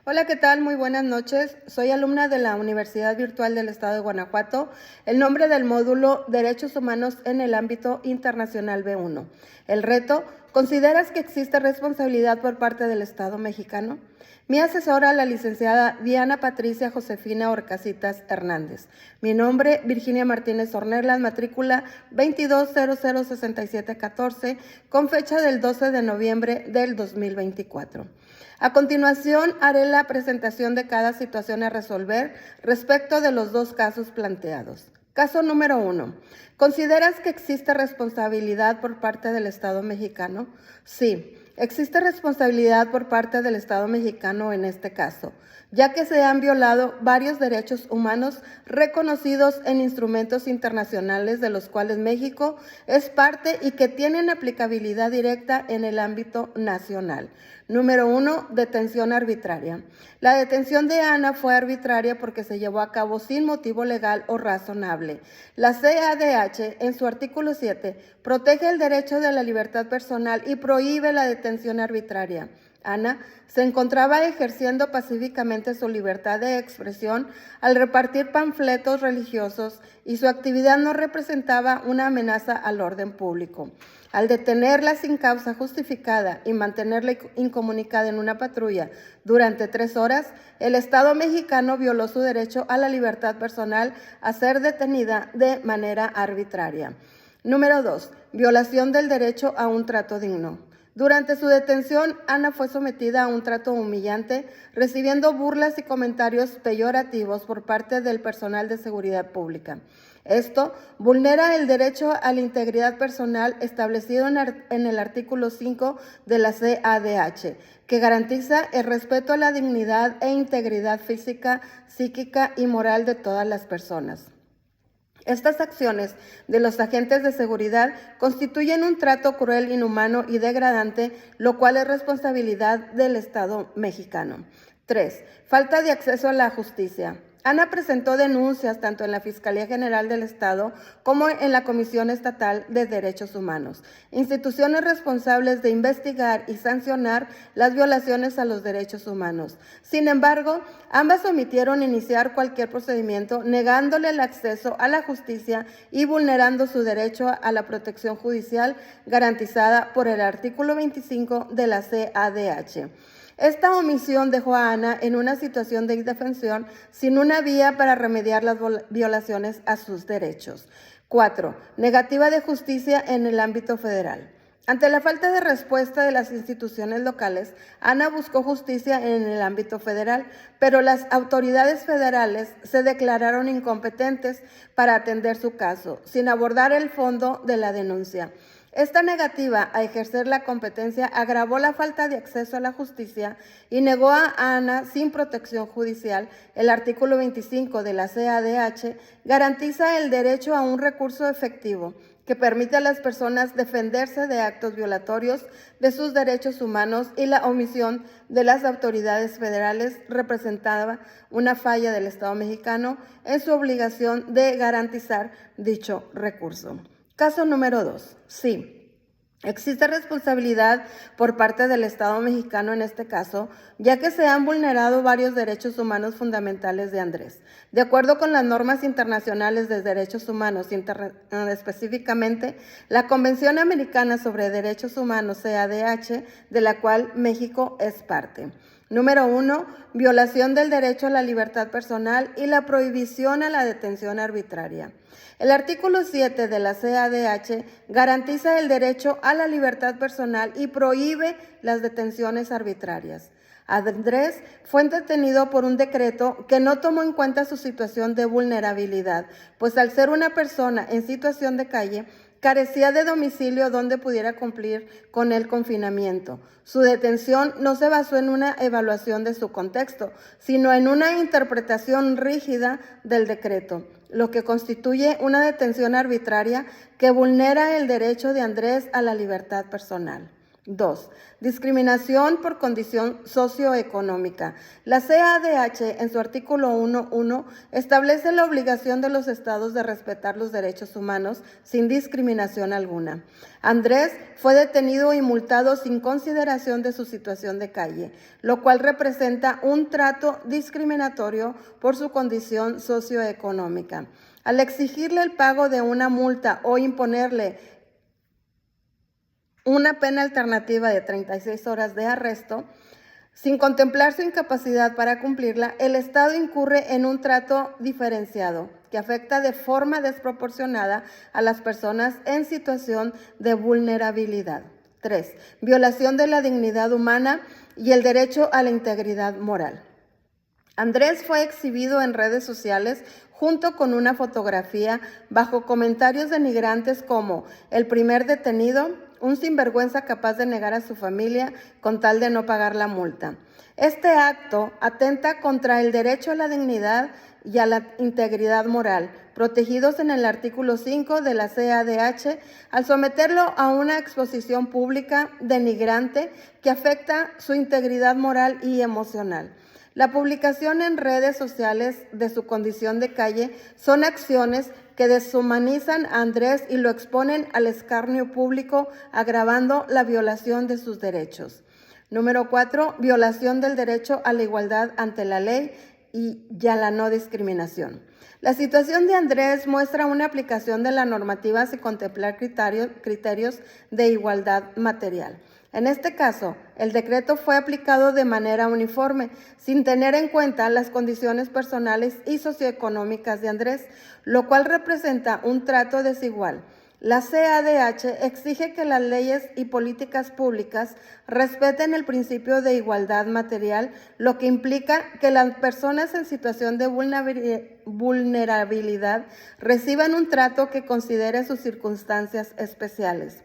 Hola, ¿qué tal? Muy buenas noches. Soy alumna de la Universidad Virtual del Estado de Guanajuato. El nombre del módulo Derechos Humanos en el ámbito internacional B1. El reto: ¿consideras que existe responsabilidad por parte del Estado mexicano? Mi asesora, la licenciada Diana Patricia Josefina Orcasitas Hernández. Mi nombre, Virginia Martínez Ornelas, matrícula 22006714, con fecha del 12 de noviembre del 2024. A continuación, haré la presentación de cada situación a resolver respecto de los dos casos planteados. Caso número 1. ¿Consideras que existe responsabilidad por parte del Estado mexicano? Sí, existe responsabilidad por parte del Estado mexicano en este caso, ya que se han violado varios derechos humanos reconocidos en instrumentos internacionales de los cuales México es parte y que tienen aplicabilidad directa en el ámbito nacional. Número 1. Detención arbitraria. La detención de Ana fue arbitraria porque se llevó a cabo sin motivo legal o razonable. La CADH, en su artículo 7, protege el derecho de la libertad personal y prohíbe la detención arbitraria. Ana se encontraba ejerciendo pacíficamente su libertad de expresión al repartir panfletos religiosos y su actividad no representaba una amenaza al orden público. Al detenerla sin causa justificada y mantenerla incomunicada en una patrulla durante 3 horas, el Estado mexicano violó su derecho a la libertad personal a ser detenida de manera arbitraria. Número 2. Violación del derecho a un trato digno. Durante su detención, Ana fue sometida a un trato humillante, recibiendo burlas y comentarios peyorativos por parte del personal de seguridad pública. Esto vulnera el derecho a la integridad personal establecido en el artículo 5 de la CADH, que garantiza el respeto a la dignidad e integridad física, psíquica y moral de todas las personas. Estas acciones de los agentes de seguridad constituyen un trato cruel, inhumano y degradante, lo cual es responsabilidad del Estado mexicano. 3. Falta de acceso a la justicia. Ana presentó denuncias tanto en la Fiscalía General del Estado como en la Comisión Estatal de Derechos Humanos, instituciones responsables de investigar y sancionar las violaciones a los derechos humanos. Sin embargo, ambas omitieron iniciar cualquier procedimiento, negándole el acceso a la justicia y vulnerando su derecho a la protección judicial garantizada por el artículo 25 de la CADH. Esta omisión dejó a Ana en una situación de indefensión sin una vía para remediar las violaciones a sus derechos. 4. Negativa de justicia en el ámbito federal. Ante la falta de respuesta de las instituciones locales, Ana buscó justicia en el ámbito federal, pero las autoridades federales se declararon incompetentes para atender su caso, sin abordar el fondo de la denuncia. Esta negativa a ejercer la competencia agravó la falta de acceso a la justicia y negó a Ana sin protección judicial. El artículo 25 de la CADH garantiza el derecho a un recurso efectivo que permite a las personas defenderse de actos violatorios de sus derechos humanos, y la omisión de las autoridades federales representaba una falla del Estado mexicano en su obligación de garantizar dicho recurso. Caso número 2. Sí. Existe responsabilidad por parte del Estado mexicano en este caso, ya que se han vulnerado varios derechos humanos fundamentales de Andrés. De acuerdo con las normas internacionales de derechos humanos, específicamente la Convención Americana sobre Derechos Humanos, CADH, de la cual México es parte. Número 1. Violación del derecho a la libertad personal y la prohibición a la detención arbitraria. El artículo 7 de la CADH garantiza el derecho a la libertad personal y prohíbe las detenciones arbitrarias. Andrés fue detenido por un decreto que no tomó en cuenta su situación de vulnerabilidad, pues al ser una persona en situación de calle, carecía de domicilio donde pudiera cumplir con el confinamiento. Su detención no se basó en una evaluación de su contexto, sino en una interpretación rígida del decreto, lo que constituye una detención arbitraria que vulnera el derecho de Andrés a la libertad personal. 2. Discriminación por condición socioeconómica. La CADH, en su artículo 1.1, establece la obligación de los estados de respetar los derechos humanos sin discriminación alguna. Andrés fue detenido y multado sin consideración de su situación de calle, lo cual representa un trato discriminatorio por su condición socioeconómica. Al exigirle el pago de una multa o imponerle una pena alternativa de 36 horas de arresto, sin contemplar su incapacidad para cumplirla, el Estado incurre en un trato diferenciado que afecta de forma desproporcionada a las personas en situación de vulnerabilidad. 3. Violación de la dignidad humana y el derecho a la integridad moral. Andrés fue exhibido en redes sociales junto con una fotografía bajo comentarios denigrantes como el primer detenido, un sinvergüenza capaz de negar a su familia con tal de no pagar la multa. Este acto atenta contra el derecho a la dignidad y a la integridad moral, protegidos en el artículo 5 de la CADH, al someterlo a una exposición pública denigrante que afecta su integridad moral y emocional. La publicación en redes sociales de su condición de calle son acciones que deshumanizan a Andrés y lo exponen al escarnio público, agravando la violación de sus derechos. Número 4, violación del derecho a la igualdad ante la ley y a la no discriminación. La situación de Andrés muestra una aplicación de la normativa sin contemplar criterios de igualdad material. En este caso, el decreto fue aplicado de manera uniforme, sin tener en cuenta las condiciones personales y socioeconómicas de Andrés, lo cual representa un trato desigual. La CADH exige que las leyes y políticas públicas respeten el principio de igualdad material, lo que implica que las personas en situación de vulnerabilidad reciban un trato que considere sus circunstancias especiales.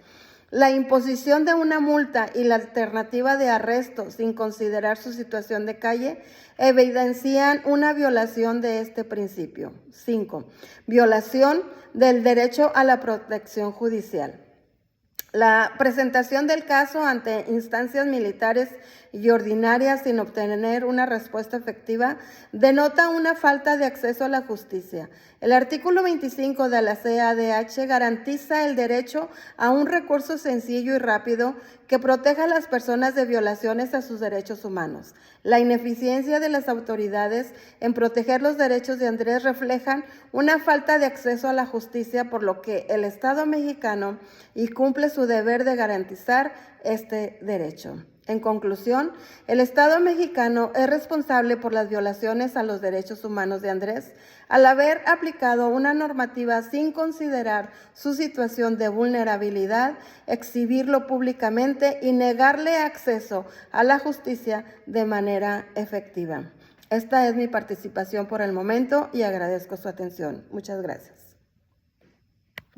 La imposición de una multa y la alternativa de arresto sin considerar su situación de calle evidencian una violación de este principio. 5. Violación del derecho a la protección judicial. La presentación del caso ante instancias militares y ordinarias sin obtener una respuesta efectiva denota una falta de acceso a la justicia. El artículo 25 de la CADH garantiza el derecho a un recurso sencillo y rápido que proteja a las personas de violaciones a sus derechos humanos. La ineficiencia de las autoridades en proteger los derechos de Andrés reflejan una falta de acceso a la justicia, por lo que el Estado mexicano incumple su deber de garantizar este derecho. En conclusión, el Estado mexicano es responsable por las violaciones a los derechos humanos de Andrés al haber aplicado una normativa sin considerar su situación de vulnerabilidad, exhibirlo públicamente y negarle acceso a la justicia de manera efectiva. Esta es mi participación por el momento y agradezco su atención. Muchas gracias.